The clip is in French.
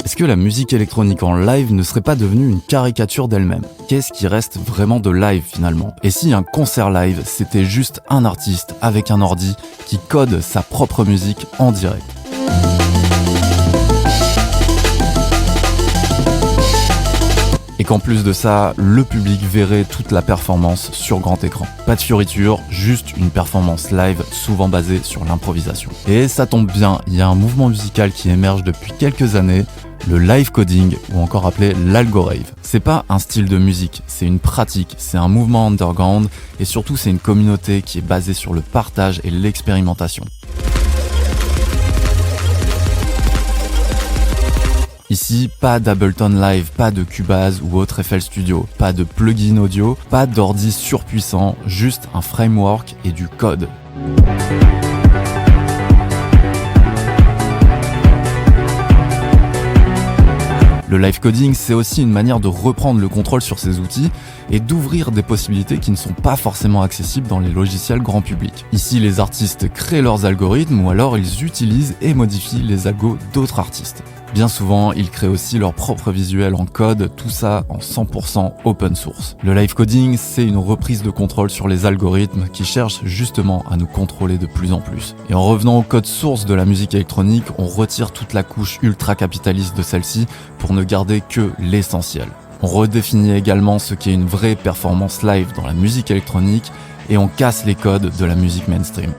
Est-ce que la musique électronique en live ne serait pas devenue une caricature d'elle-même? Qu'est-ce qui reste vraiment de live finalement? Et si un concert live, c'était juste un artiste avec un ordi qui code sa propre musique en direct? Et qu'en plus de ça, le public verrait toute la performance sur grand écran. Pas de fioriture, juste une performance live souvent basée sur l'improvisation. Et ça tombe bien, il y a un mouvement musical qui émerge depuis quelques années, le live coding, ou encore appelé l'algorave. C'est pas un style de musique, c'est une pratique, c'est un mouvement underground, et surtout c'est une communauté qui est basée sur le partage et l'expérimentation. Ici, pas d'Ableton Live, pas de Cubase ou autre FL Studio, pas de plugin audio, pas d'ordi surpuissant, juste un framework et du code. Le live coding, c'est aussi une manière de reprendre le contrôle sur ces outils et d'ouvrir des possibilités qui ne sont pas forcément accessibles dans les logiciels grand public. Ici, les artistes créent leurs algorithmes ou alors ils utilisent et modifient les algos d'autres artistes. Bien souvent, ils créent aussi leur propre visuel en code, tout ça en 100% open source. Le live coding, c'est une reprise de contrôle sur les algorithmes qui cherchent justement à nous contrôler de plus en plus. Et en revenant au code source de la musique électronique, on retire toute la couche ultra-capitaliste de celle-ci pour ne garder que l'essentiel. On redéfinit également ce qu'est une vraie performance live dans la musique électronique et on casse les codes de la musique mainstream.